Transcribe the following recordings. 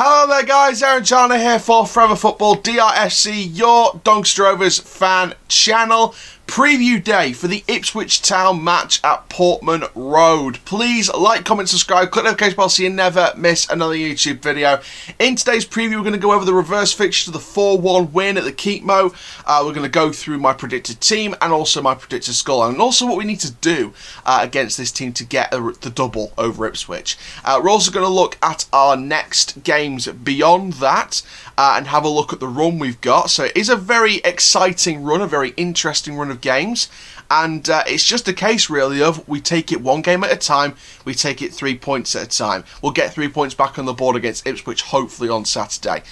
Hello there guys, Aaron Charner here for Forever Football DRFC, your Doncaster Rovers fan channel. Preview day for the Ipswich Town match at Portman Road. Please like, comment, subscribe, click the notification bell so you never miss another YouTube video. In today's preview, we're going to go over the reverse fixture to the 4-1 win at the Keepmo. We're going to go through my predicted team and also my predicted score, and also what we need to do against this team to get the double over Ipswich. We're also going to look at our next games beyond that and have a look at the run we've got. So it is a very exciting run, a very interesting run of games, and it's just a case really of we take it one game at a time, we take it 3 points at a time. We'll get 3 points back on the board against Ipswich hopefully on Saturday.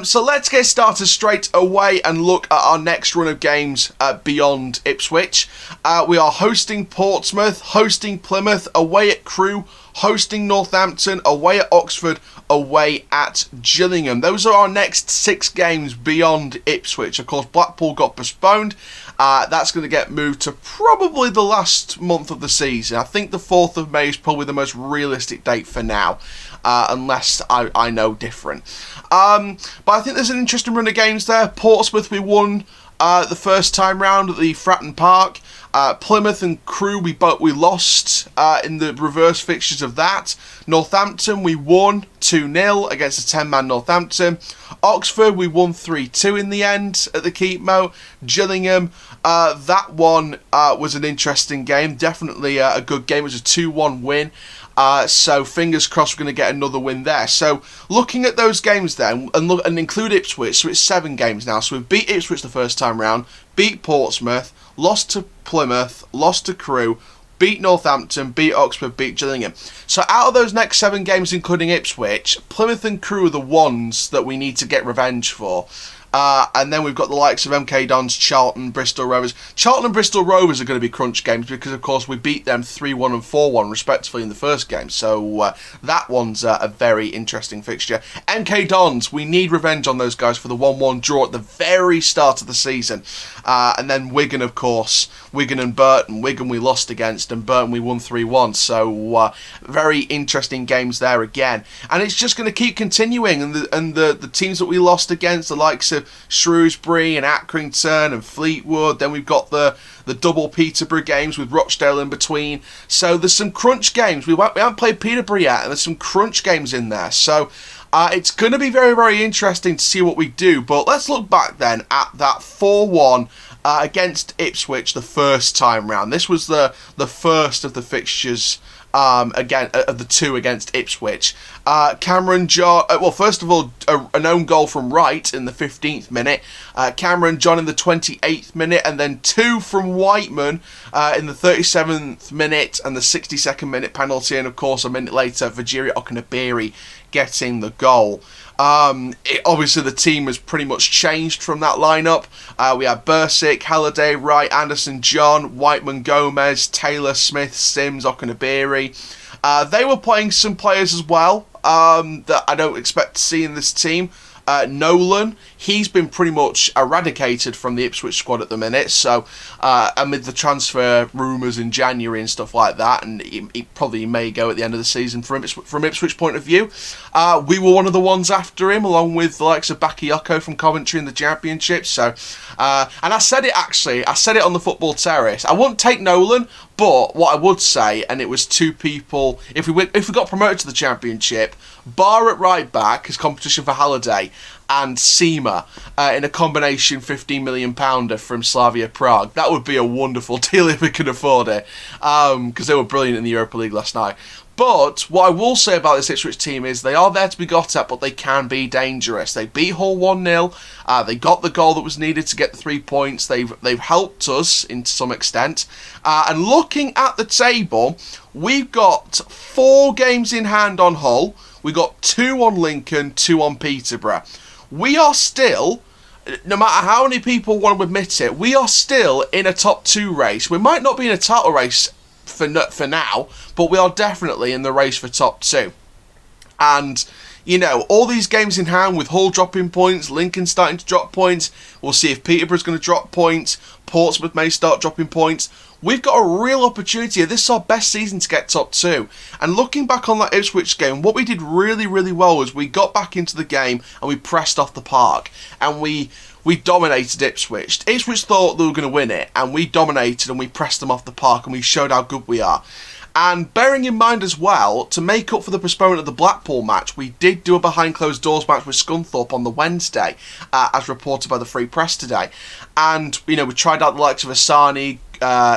So let's get started straight away and look at our next run of games beyond Ipswich. We are hosting Portsmouth, hosting Plymouth, away at Crewe, hosting Northampton, away at Oxford, away at Gillingham. Those are our next 6 games beyond Ipswich. Of course, Blackpool got postponed. That's going to get moved to probably the last month of the season. I think the 4th of May is probably the most realistic date for now, unless I know different. But I think there's an interesting run of games there. Portsmouth, we won the first time round at the Fratton Park. Plymouth and Crewe, we lost in the reverse fixtures of that. Northampton, we won 2-0 against a 10-man Northampton. Oxford, we won 3-2 in the end at the Keepmo. Gillingham, that one was an interesting game. Definitely a good game. It was a 2-1 win. So fingers crossed we're going to get another win there. So looking at those games then, and include Ipswich, so it's 7 games now. So we've beat Ipswich the first time round, beat Portsmouth, lost to Plymouth, lost to Crewe, beat Northampton, beat Oxford, beat Gillingham. So out of those next 7 games, including Ipswich, Plymouth and Crewe are the ones that we need to get revenge for. And then we've got the likes of MK Dons, Charlton, Bristol Rovers. Charlton and Bristol Rovers are going to be crunch games because, of course, we beat them 3-1 and 4-1 respectively in the first game. So that one's a very interesting fixture. MK Dons, we need revenge on those guys for the 1-1 draw at the very start of the season. And then Wigan, of course, Wigan and Burton. Wigan we lost against and Burton we won 3-1. So very interesting games there again. And it's just going to keep continuing. And the teams that we lost against, the likes of Shrewsbury and Accrington and Fleetwood. Then we've got the double Peterborough games with Rochdale in between. So there's some crunch games. We haven't played Peterborough yet, and there's some crunch games in there. So it's going to be very, very interesting to see what we do. But let's look back then at that 4-1 against Ipswich the first time round. This was the first of the fixtures again of the 2 against Ipswich. Cameron John, well, first of all, an own goal from Wright in the 15th minute, Cameron John in the 28th minute, and then 2 from Whiteman in the 37th minute and the 62nd minute penalty, and of course a minute later Vajiri Okunabiri getting the goal. Obviously the team has pretty much changed from that lineup. We had Bursick, Halliday, Wright, Anderson, John, Whiteman, Gomez, Taylor, Smith, Sims, Okunabiri. They were playing some players as well that I don't expect to see in this team. Nolan, he's been pretty much eradicated from the Ipswich squad at the minute, so amid the transfer rumours in January and stuff like that, and he probably may go at the end of the season from Ipswich point of view. We were one of the ones after him, along with the likes of Bakayoko from Coventry in the Championship. So, and I said it on the Football Terrace, I wouldn't take Nolan, but what I would say, and it was 2 people, if we got promoted to the Championship, Barr at right back as competition for Halliday, and Seema in a combination £15 million from Slavia Prague. That would be a wonderful deal if we could afford it, because they were brilliant in the Europa League last night. But what I will say about this Ipswich team is they are there to be got at, but they can be dangerous. They beat Hull 1-0. They got the goal that was needed to get the 3 points. They've helped us to some extent. And looking at the table, we've got 4 games in hand on Hull. We got 2 on Lincoln, 2 on Peterborough. We are still, no matter how many people want to admit it, we are still in a top 2 race. We might not be in a title race for now, but we are definitely in the race for top 2. And, you know, all these games in hand with Hull dropping points, Lincoln starting to drop points. We'll see if Peterborough's going to drop points. Portsmouth may start dropping points. we've got a real opportunity. This is our best season to get top 2. And looking back on that Ipswich game, what we did really, really well was we got back into the game and we pressed off the park. And we dominated Ipswich. Ipswich thought they were going to win it, and we dominated and we pressed them off the park and we showed how good we are. And bearing in mind as well, to make up for the postponement of the Blackpool match, we did do a behind closed doors match with Scunthorpe on the Wednesday, as reported by the Free Press today. And, you know, we tried out the likes of Asani,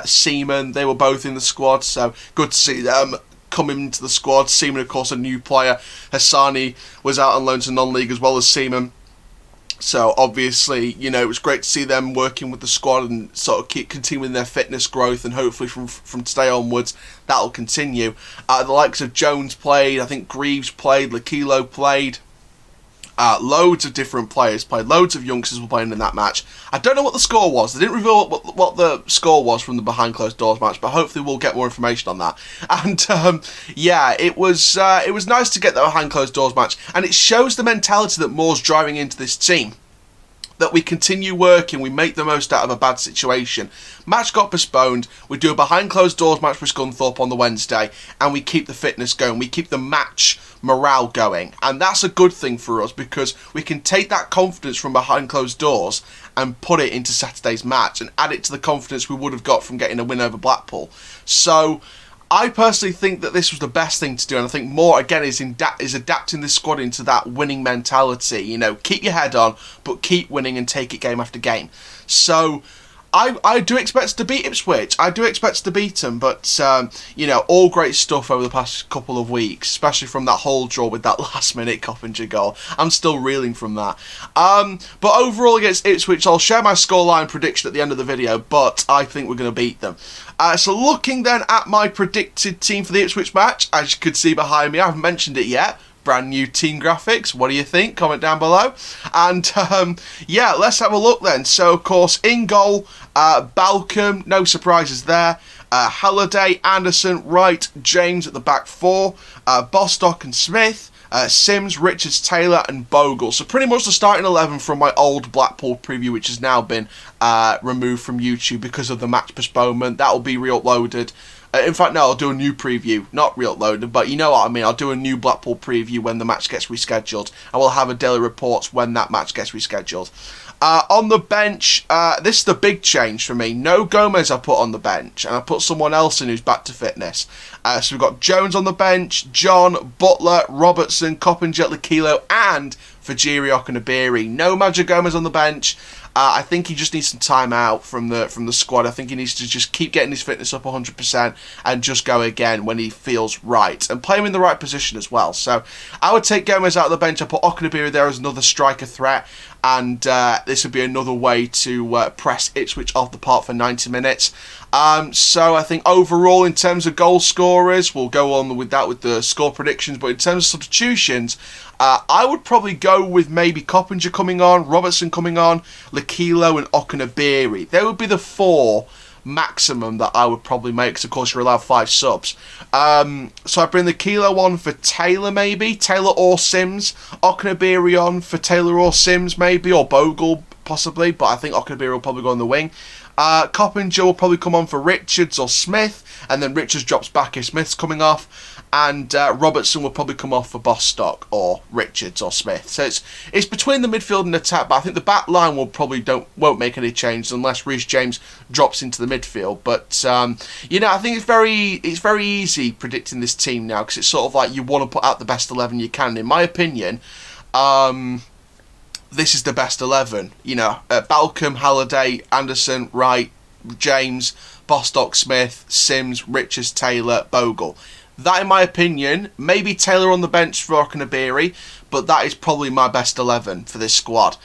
Seaman, they were both in the squad, so good to see them coming into the squad. Seaman, of course, a new player. Hassani was out on loan to non-league as well as Seaman. So obviously, you know, it was great to see them working with the squad and sort of keep continuing their fitness growth, and hopefully from today onwards that'll continue. The likes of Jones played, I think Greaves played, Lakilo played. Loads of different players played. Loads of youngsters were playing in that match. I don't know what the score was. They didn't reveal what the score was from the behind closed doors match, but hopefully we'll get more information on that. And yeah, it was nice to get that behind closed doors match, and it shows the mentality that Moore's driving into this team. That we continue working, we make the most out of a bad situation. Match got postponed, we do a behind closed doors match with Scunthorpe on the Wednesday, and we keep the fitness going, we keep the match morale going. And that's a good thing for us, because we can take that confidence from behind closed doors and put it into Saturday's match, and add it to the confidence we would have got from getting a win over Blackpool. So I personally think that this was the best thing to do, and I think Moore, again, is adapting this squad into that winning mentality. You know, keep your head on, but keep winning and take it game after game. So I do expect us to beat Ipswich. I do expect us to beat them, but, you know, all great stuff over the past couple of weeks, especially from that whole draw with that last-minute Coppinger goal. I'm still reeling from that. But overall against Ipswich, I'll share my scoreline prediction at the end of the video, but I think we're going to beat them. So looking then at my predicted team for the Ipswich match, as you could see behind me, I haven't mentioned it yet. Brand new team graphics. What do you think? Comment down below. And yeah, let's have a look then. So of course, in goal, Balcom, no surprises there. Halliday, Anderson, Wright, James at the back 4. Bostock and Smith. Sims, Richards, Taylor and Bogle. So pretty much the starting 11 from my old Blackpool preview, which has now been removed from YouTube because of the match postponement. That will be re-uploaded. In fact, no, I'll do a new preview. Not re-uploaded, but you know what I mean. I'll do a new Blackpool preview when the match gets rescheduled. I will have a daily reports when that match gets rescheduled. On the bench, this is the big change for me. No Gomez I put on the bench, and I put someone else in who's back to fitness. So we've got Jones on the bench, John, Butler, Robertson, Coppinger, Lakilo, and Fajiri Okunabiri. No Major Gomez on the bench. I think he just needs some time out from the squad. I think he needs to just keep getting his fitness up 100% and just go again when he feels right. And play him in the right position as well. So I would take Gomez out of the bench. I put Okunabiri there as another striker threat. And this would be another way to press Ipswich off the park for 90 minutes. So I think overall, in terms of goal scorers, we'll go on with that with the score predictions. But in terms of substitutions, I would probably go with maybe Coppinger coming on, Robertson coming on, Lakilo and Okunabiri. They would be the 4 maximum that I would probably make, because of course you're allowed 5 subs. So I bring the Kilo on for Taylor maybe, Taylor or Sims, Okunabiri on for Taylor or Sims maybe, or Bogle possibly, but I think Okunabiri will probably go on the wing. Coppinger will probably come on for Richards or Smith, and then Richards drops back if Smith's coming off. And Robertson will probably come off for Bostock or Richards or Smith. So it's between the midfield and attack, but I think the back line won't make any changes unless Reece James drops into the midfield. But you know, I think it's very easy predicting this team now, because it's sort of like you want to put out the best 11 you can. In my opinion, this is the best 11. You know, Balcom, Halliday, Anderson, Wright, James, Bostock, Smith, Sims, Richards, Taylor, Bogle. That, in my opinion, maybe Taylor on the bench for Okunabiri, but that is probably my best 11 for this squad.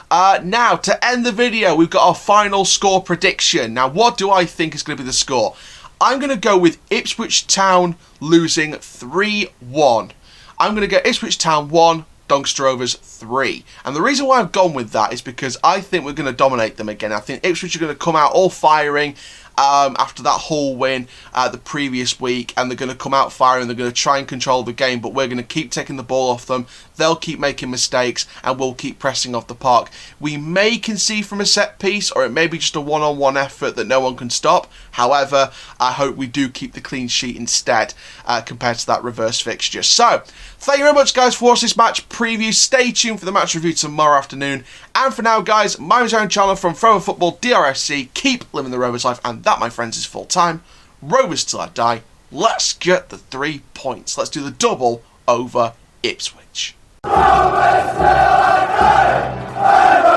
Now, to end the video, we've got our final score prediction. Now, what do I think is going to be the score? I'm going to go with Ipswich Town losing 3-1. I'm going to go Ipswich Town 1, Doncaster Rovers 3. And the reason why I've gone with that is because I think we're going to dominate them again. I think Ipswich are going to come out all firing. after that Hull win the previous week, and they're going to come out firing. They're going to try and control the game, but we're going to keep taking the ball off them. They'll keep making mistakes, and we'll keep pressing off the park. We may concede from a set piece, or it may be just a one-on-one effort that no one can stop. However, I hope we do keep the clean sheet instead compared to that reverse fixture. So, thank you very much, guys, for watching this match preview. Stay tuned for the match review tomorrow afternoon. And for now, guys, my name's Aaron Chandler from Forever Football DRSC. Keep living the Rovers life, and that, my friends, is full-time. Rovers till I die. Let's get the 3 points. Let's do the double over Ipswich. Rovers till I die.